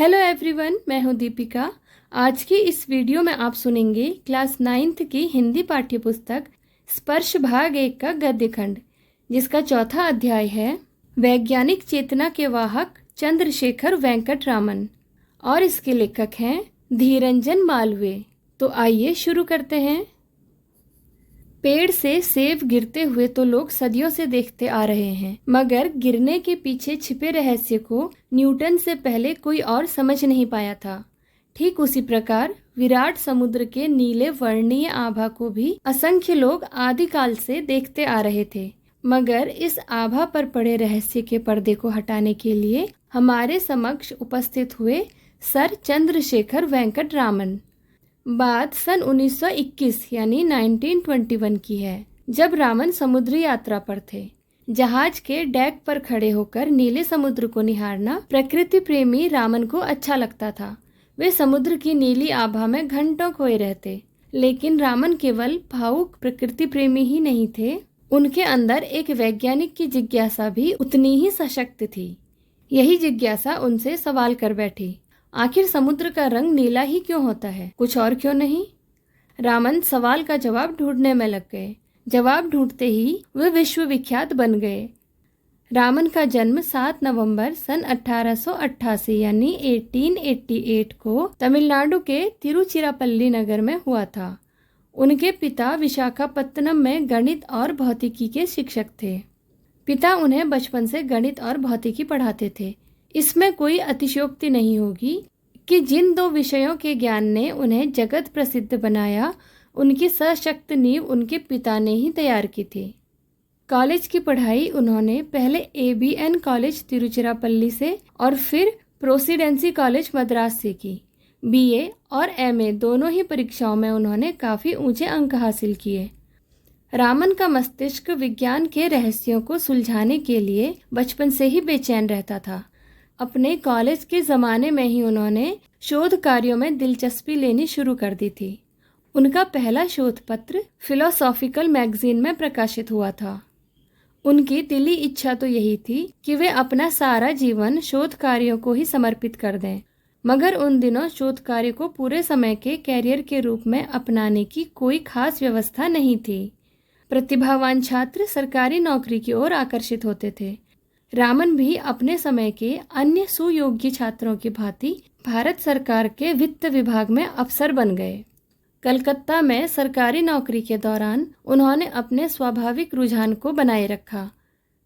Hello everyone, मैं हूं दीपिका। आज की इस वीडियो में आप सुनेंगे क्लास 9th की हिंदी पाठ्य पुस्तक स्पर्श भाग 1 का गद्य खंड, जिसका चौथा अध्याय है वैज्ञानिक चेतना के वाहक चंद्रशेखर वेंकट रामन और इसके लेखक हैं धीरंजन मालवीय। तो आइए शुरू करते हैं। पेड़ से सेब गिरते हुए तो लोग सदियों से देखते आ रहे हैं, मगर गिरने के पीछे छिपे रहस्य को न्यूटन से पहले कोई और समझ नहीं पाया था। ठीक उसी प्रकार विराट समुद्र के नीले वर्णीय आभा को भी असंख्य लोग आदिकाल से देखते आ रहे थे, मगर इस आभा पर पड़े रहस्य के पर्दे को हटाने के लिए हमारे समक्ष उपस्थित हुए सर चंद्रशेखर वेंकट रामन। बात सन 1921 यानी 1921 की है, जब रामन समुद्री यात्रा पर थे। जहाज के डेक पर खड़े होकर नीले समुद्र को निहारना प्रकृति प्रेमी रामन को अच्छा लगता था। वे समुद्र की नीली आभा में घंटों खोए रहते। लेकिन रामन केवल भावुक प्रकृति प्रेमी ही नहीं थे, उनके अंदर एक वैज्ञानिक की जिज्ञासा भी उतनी ही सशक्त थी। यही जिज्ञासा उनसे सवाल कर बैठी, आखिर समुद्र का रंग नीला ही क्यों होता है, कुछ और क्यों नहीं? रामन सवाल का जवाब ढूंढने में लग गए। जवाब ढूंढते ही वे विश्वविख्यात बन गए। रामन का जन्म 7 नवंबर सन 1888 यानी 1888 को तमिलनाडु के तिरुचिरापल्ली नगर में हुआ था। उनके पिता विशाखापत्तनम में गणित और भौतिकी के शिक्षक थे। पिता उन्हें बचपन से गणित और भौतिकी पढ़ाते थे। इसमें कोई अतिशयोक्ति नहीं होगी कि जिन दो विषयों के ज्ञान ने उन्हें जगत प्रसिद्ध बनाया, उनकी सशक्त नींव उनके पिता ने ही तैयार की थी। कॉलेज की पढ़ाई उन्होंने पहले ABN कॉलेज तिरुचिरापल्ली से और फिर प्रेसिडेंसी कॉलेज मद्रास से की। BA और MA दोनों ही परीक्षाओं में उन्होंने काफ़ी ऊंचे अंक हासिल किए। रामन का मस्तिष्क विज्ञान के रहस्यों को सुलझाने के लिए बचपन से ही बेचैन रहता था। अपने कॉलेज के ज़माने में ही उन्होंने शोध कार्यों में दिलचस्पी लेनी शुरू कर दी थी। उनका पहला शोध पत्र फिलोसॉफिकल मैगजीन में प्रकाशित हुआ था। उनकी दिली इच्छा तो यही थी कि वे अपना सारा जीवन शोध कार्यों को ही समर्पित कर दें, मगर उन दिनों शोध कार्य को पूरे समय के कैरियर के रूप में अपनाने की कोई खास व्यवस्था नहीं थी। प्रतिभावान छात्र सरकारी नौकरी की ओर आकर्षित होते थे। रामन भी अपने समय के अन्य सुयोग्य छात्रों की भांति भारत सरकार के वित्त विभाग में अफसर बन गए। कलकत्ता में सरकारी नौकरी के दौरान उन्होंने अपने स्वाभाविक रुझान को बनाए रखा।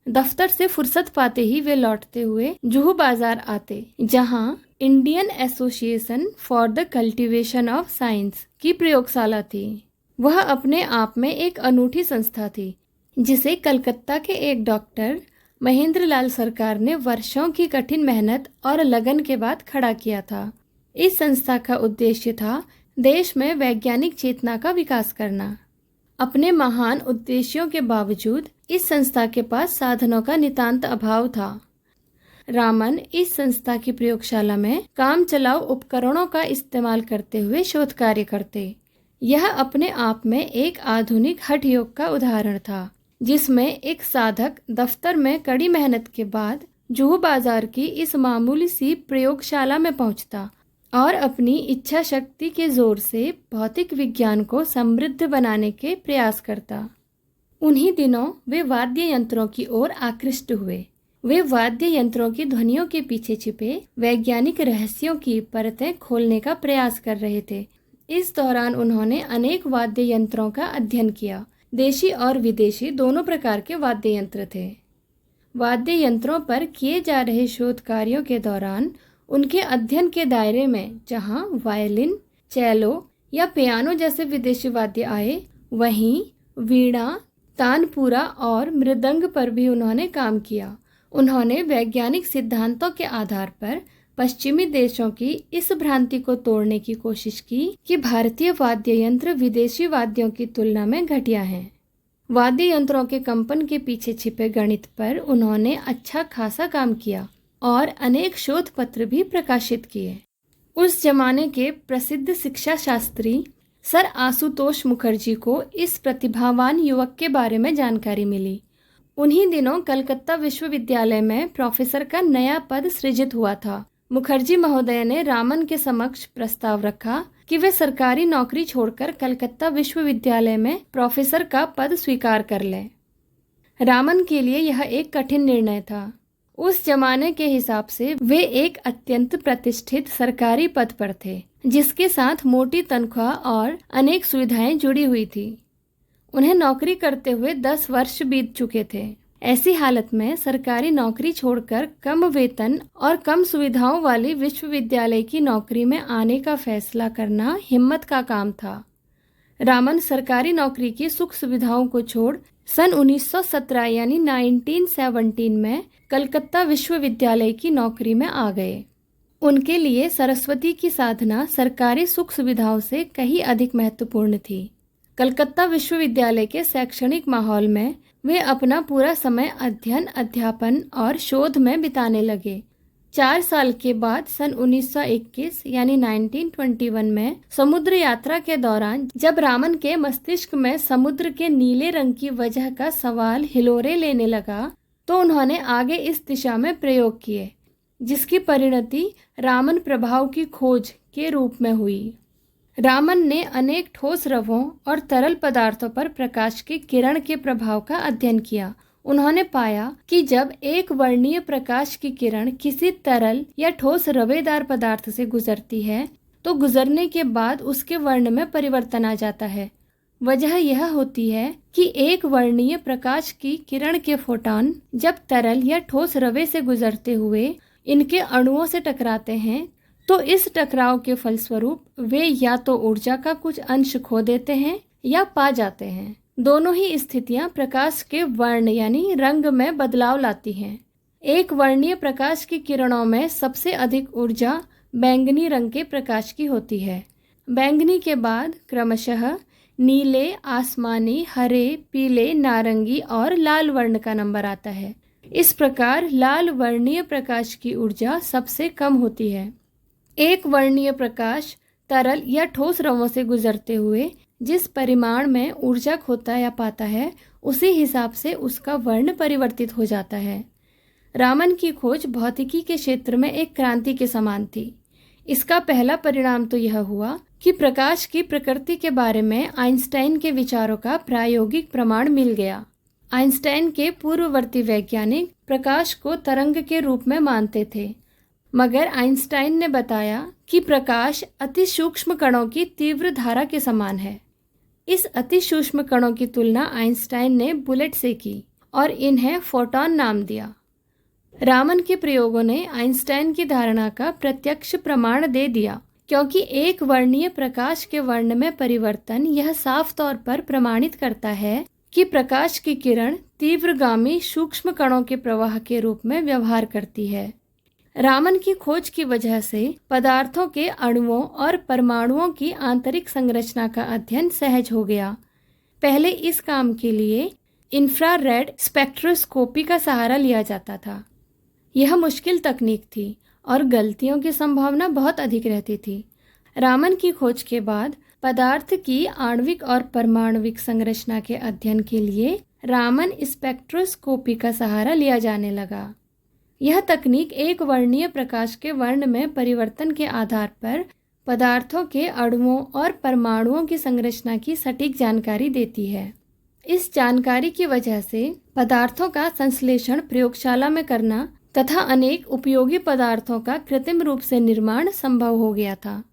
दफ्तर से फुर्सत पाते ही वे लौटते हुए जुहू बाजार आते, जहां Indian association for the cultivation of science की प्रयोगशाला थी। वह अपने आप में एक अनूठी संस्था थी, जिसे कलकत्ता के एक डॉक्टर महेंद्र लाल सरकार ने वर्षों की कठिन मेहनत और लगन के बाद खड़ा किया था। इस संस्था का उद्देश्य था देश में वैज्ञानिक चेतना का विकास करना। अपने महान उद्देश्यों के बावजूद इस संस्था के पास साधनों का नितांत अभाव था। रामन इस संस्था की प्रयोगशाला में काम चलाऊ उपकरणों का इस्तेमाल करते हुए शोध कार्य करते। यह अपने आप में एक आधुनिक हठ योग का उदाहरण था, जिसमें एक साधक दफ्तर में कड़ी मेहनत के बाद जुहू बाजार की इस मामूली सी प्रयोगशाला में पहुंचता और अपनी इच्छा शक्ति के जोर से भौतिक विज्ञान को समृद्ध बनाने के प्रयास करता। उन्हीं दिनों वे वाद्य यंत्रों की ओर आकृष्ट हुए। वे वाद्य यंत्रों की ध्वनियों के पीछे छिपे वैज्ञानिक रहस्यों की परतें खोलने का प्रयास कर रहे थे। इस दौरान उन्होंने अनेक वाद्य यंत्रों का अध्ययन किया। देशी और विदेशी दोनों प्रकार के वाद्य यंत्र थे। वाद्य यंत्रों पर किए जा रहे शोध कार्यों के दौरान उनके अध्ययन के दायरे में जहां वायलिन, चेलो या पियानो जैसे विदेशी वाद्य आए, वहीं वीणा, तानपुरा और मृदंग पर भी उन्होंने काम किया। उन्होंने वैज्ञानिक सिद्धांतों के आधार पर पश्चिमी देशों की इस भ्रांति को तोड़ने की कोशिश की कि भारतीय वाद्य यंत्र विदेशी वाद्यों की तुलना में घटिया हैं। वाद्य यंत्रों के कंपन के पीछे छिपे गणित पर उन्होंने अच्छा खासा काम किया और अनेक शोध पत्र भी प्रकाशित किए। उस जमाने के प्रसिद्ध शिक्षा शास्त्री सर आशुतोष मुखर्जी को इस प्रतिभावान युवक के बारे में जानकारी मिली। उन्हीं दिनों कलकत्ता विश्वविद्यालय में प्रोफेसर का नया पद सृजित हुआ था। मुखर्जी महोदय ने रामन के समक्ष प्रस्ताव रखा कि वे सरकारी नौकरी छोड़कर कलकत्ता विश्वविद्यालय में प्रोफेसर का पद स्वीकार कर लें। रामन के लिए यह एक कठिन निर्णय था। उस जमाने के हिसाब से वे एक अत्यंत प्रतिष्ठित सरकारी पद पर थे, जिसके साथ मोटी तनख्वाह और अनेक सुविधाएं जुड़ी हुई थी। उन्हें नौकरी करते हुए 10 वर्ष बीत चुके थे। ऐसी हालत में सरकारी नौकरी छोड़कर कम वेतन और कम सुविधाओं वाली विश्वविद्यालय की नौकरी में आने का फैसला करना हिम्मत का काम था। रामन सरकारी नौकरी की सुख सुविधाओं को छोड़ सन 1917 यानी 1917 में कलकत्ता विश्वविद्यालय की नौकरी में आ गए। उनके लिए सरस्वती की साधना सरकारी सुख सुविधाओं से कहीं अधिक महत्वपूर्ण थी। कलकत्ता विश्वविद्यालय के शैक्षणिक माहौल में वे अपना पूरा समय अध्ययन, अध्यापन और शोध में बिताने लगे। 4 साल के बाद सन 1921 यानी 1921 में समुद्र यात्रा के दौरान जब रामन के मस्तिष्क में समुद्र के नीले रंग की वजह का सवाल हिलोरे लेने लगा, तो उन्होंने आगे इस दिशा में प्रयोग किए, जिसकी परिणति रामन प्रभाव की खोज के रूप में हुई। रामन ने अनेक ठोस रवों और तरल पदार्थों पर प्रकाश की किरण के प्रभाव का अध्ययन किया। उन्होंने पाया कि जब एक वर्णीय प्रकाश की किरण किसी तरल या ठोस रवेदार पदार्थ से गुजरती है, तो गुजरने के बाद उसके वर्ण में परिवर्तन आ जाता है। वजह यह होती है कि एक वर्णीय प्रकाश की किरण के फोटॉन जब तरल या ठोस रवे से गुजरते हुए इनके अणुओं से टकराते हैं, तो इस टकराव के फलस्वरूप वे या तो ऊर्जा का कुछ अंश खो देते हैं या पा जाते हैं। दोनों ही स्थितियां प्रकाश के वर्ण यानी रंग में बदलाव लाती हैं। एक वर्णीय प्रकाश की किरणों में सबसे अधिक ऊर्जा बैंगनी रंग के प्रकाश की होती है। बैंगनी के बाद क्रमशः नीले, आसमानी, हरे, पीले, नारंगी और लाल वर्ण का नंबर आता है। इस प्रकार लाल वर्णीय प्रकाश की ऊर्जा सबसे कम होती है। एक वर्णीय प्रकाश तरल या ठोस रवों से गुजरते हुए जिस परिमाण में ऊर्जा खोता या पाता है, उसी हिसाब से उसका वर्ण परिवर्तित हो जाता है। रामन की खोज भौतिकी के क्षेत्र में एक क्रांति के समान थी। इसका पहला परिणाम तो यह हुआ कि प्रकाश की प्रकृति के बारे में आइंस्टाइन के विचारों का प्रायोगिक प्रमाण मिल गया। आइंस्टाइन के पूर्ववर्ती वैज्ञानिक प्रकाश को तरंग के रूप में मानते थे, मगर आइंस्टाइन ने बताया कि प्रकाश अति सूक्ष्म कणों की तीव्र धारा के समान है। इस अति सूक्ष्म कणों की तुलना आइंस्टाइन ने बुलेट से की और इन्हें फोटॉन नाम दिया। रामन के प्रयोगों ने आइंस्टाइन की धारणा का प्रत्यक्ष प्रमाण दे दिया, क्योंकि एक वर्णीय प्रकाश के वर्ण में परिवर्तन यह साफ तौर पर प्रमाणित करता है कि प्रकाश की किरण तीव्रगामी सूक्ष्म कणों के प्रवाह के रूप में व्यवहार करती है। रामन की खोज की वजह से पदार्थों के अणुओं और परमाणुओं की आंतरिक संरचना का अध्ययन सहज हो गया। पहले इस काम के लिए इंफ्रारेड स्पेक्ट्रोस्कोपी का सहारा लिया जाता था। यह मुश्किल तकनीक थी और गलतियों की संभावना बहुत अधिक रहती थी। रामन की खोज के बाद पदार्थ की आणविक और परमाणुविक संरचना के अध्ययन के लिए रामन स्पेक्ट्रोस्कोपी का सहारा लिया जाने लगा। यह तकनीक एक वर्णीय प्रकाश के वर्ण में परिवर्तन के आधार पर पदार्थों के अणुओं और परमाणुओं की संरचना की सटीक जानकारी देती है। इस जानकारी की वजह से पदार्थों का संश्लेषण प्रयोगशाला में करना तथा अनेक उपयोगी पदार्थों का कृत्रिम रूप से निर्माण संभव हो गया था।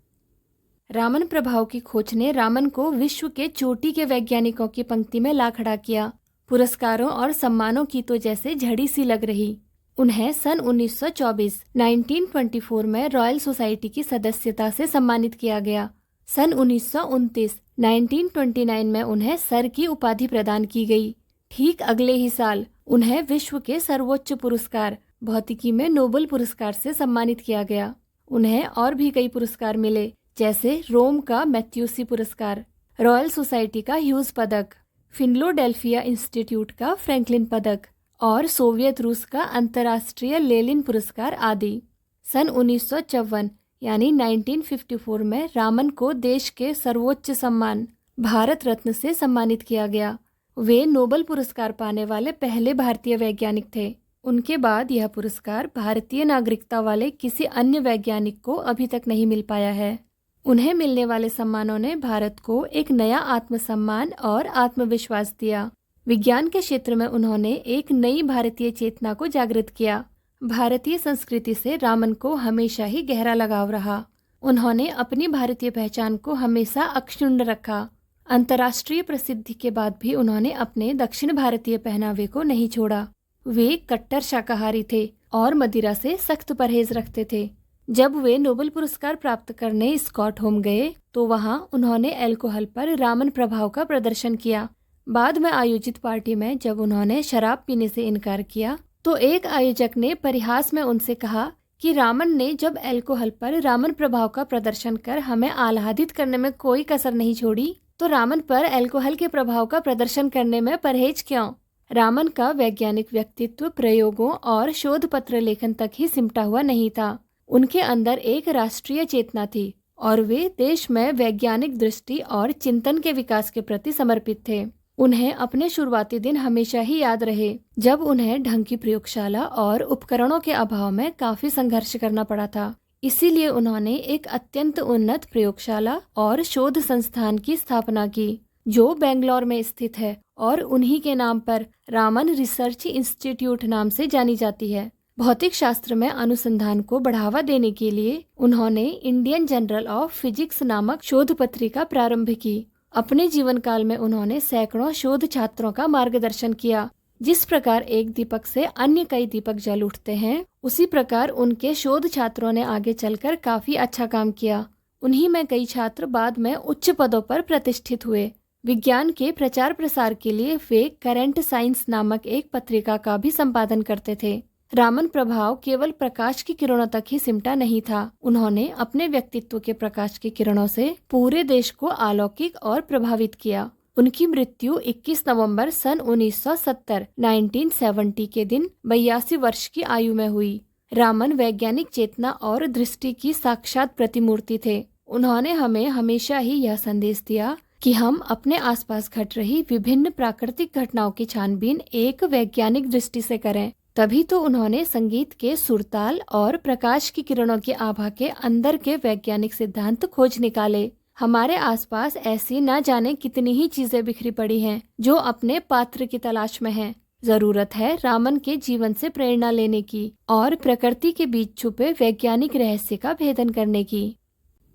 रामन प्रभाव की खोज ने रामन को विश्व के चोटी के वैज्ञानिकों की पंक्ति में ला खड़ा किया। पुरस्कारों और सम्मानों की तो जैसे झड़ी सी लग रही। उन्हें सन 1924 में रॉयल सोसाइटी की सदस्यता से सम्मानित किया गया। सन 1929 में उन्हें सर की उपाधि प्रदान की गई। ठीक अगले ही साल उन्हें विश्व के सर्वोच्च पुरस्कार भौतिकी में नोबेल पुरस्कार से सम्मानित किया गया। उन्हें और भी कई पुरस्कार मिले, जैसे रोम का मैथ्यूसी पुरस्कार, रॉयल सोसाइटी का ह्यूज पदक, फिनलोडेल्फिया इंस्टीट्यूट का फ्रैंकलिन पदक और सोवियत रूस का अंतर्राष्ट्रीय लेनिन पुरस्कार आदि। सन 1954 यानी 1954 में रामन को देश के सर्वोच्च सम्मान भारत रत्न से सम्मानित किया गया। वे नोबेल पुरस्कार पाने वाले पहले भारतीय वैज्ञानिक थे। उनके बाद यह पुरस्कार भारतीय नागरिकता वाले किसी अन्य वैज्ञानिक को अभी तक नहीं मिल पाया है। उन्हें मिलने वाले सम्मानों ने भारत को एक नया आत्मसम्मान और आत्मविश्वास दिया। विज्ञान के क्षेत्र में उन्होंने एक नई भारतीय चेतना को जागृत किया। भारतीय संस्कृति से रामन को हमेशा ही गहरा लगाव रहा। उन्होंने अपनी भारतीय पहचान को हमेशा अक्षुण्ण रखा। अंतर्राष्ट्रीय प्रसिद्धि के बाद भी उन्होंने अपने दक्षिण भारतीय पहनावे को नहीं छोड़ा। वे कट्टर शाकाहारी थे और मदिरा से सख्त परहेज रखते थे। जब वे नोबेल पुरस्कार प्राप्त करने स्कॉटहोम गए तो वहां उन्होंने अल्कोहल पर रामन प्रभाव का प्रदर्शन किया। बाद में आयोजित पार्टी में जब उन्होंने शराब पीने से इनकार किया तो एक आयोजक ने परिहास में उनसे कहा कि रामन ने जब अल्कोहल पर रामन प्रभाव का प्रदर्शन कर हमें आह्लादित करने में कोई कसर नहीं छोड़ी, तो रामन पर अल्कोहल के प्रभाव का प्रदर्शन करने में परहेज क्यों? रामन का वैज्ञानिक व्यक्तित्व प्रयोगों और शोध पत्र लेखन तक ही सिमटा हुआ नहीं था। उनके अंदर एक राष्ट्रीय चेतना थी और वे देश में वैज्ञानिक दृष्टि और चिंतन के विकास के प्रति समर्पित थे। उन्हें अपने शुरुआती दिन हमेशा ही याद रहे, जब उन्हें ढंग की प्रयोगशाला और उपकरणों के अभाव में काफी संघर्ष करना पड़ा था। इसीलिए उन्होंने एक अत्यंत उन्नत प्रयोगशाला और शोध संस्थान की स्थापना की, जो बेंगलोर में स्थित है और उन्हीं के नाम पर रामन रिसर्च इंस्टीट्यूट नाम से जानी जाती है। भौतिक शास्त्र में अनुसंधान को बढ़ावा देने के लिए उन्होंने इंडियन जर्नल ऑफ फिजिक्स नामक शोध पत्रिका प्रारंभ की। अपने जीवन काल में उन्होंने सैकड़ों शोध छात्रों का मार्गदर्शन किया। जिस प्रकार एक दीपक से अन्य कई दीपक जल उठते हैं, उसी प्रकार उनके शोध छात्रों ने आगे चलकर काफी अच्छा काम किया। उन्हीं में कई छात्र बाद में उच्च पदों पर प्रतिष्ठित हुए। विज्ञान के प्रचार प्रसार के लिए वे करंट साइंस नामक एक पत्रिका का भी संपादन करते थे। रामन प्रभाव केवल प्रकाश की किरणों तक ही सिमटा नहीं था। उन्होंने अपने व्यक्तित्व के प्रकाश की किरणों से पूरे देश को अलौकिक और प्रभावित किया। उनकी मृत्यु 21 नवंबर सन 1970 के दिन 82 वर्ष की आयु में हुई। रामन वैज्ञानिक चेतना और दृष्टि की साक्षात प्रतिमूर्ति थे। उन्होंने हमें हमेशा ही यह संदेश दिया कि हम अपने आसपास घट रही विभिन्न प्राकृतिक घटनाओं की छानबीन एक वैज्ञानिक दृष्टि से करें। तभी तो उन्होंने संगीत के सुरताल और प्रकाश की किरणों की आभा के अंदर के वैज्ञानिक सिद्धांत खोज निकाले। हमारे आसपास ऐसी न जाने कितनी ही चीजें बिखरी पड़ी हैं, जो अपने पात्र की तलाश में हैं। जरूरत है रामन के जीवन से प्रेरणा लेने की और प्रकृति के बीच छुपे वैज्ञानिक रहस्य का भेदन करने की।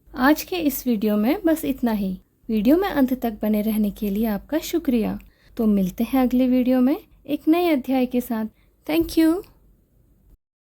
आज के इस वीडियो में बस इतना ही। वीडियो में अंत तक बने रहने के लिए आपका शुक्रिया। तो मिलते हैं अगले वीडियो में एक नए अध्याय के साथ। Thank you.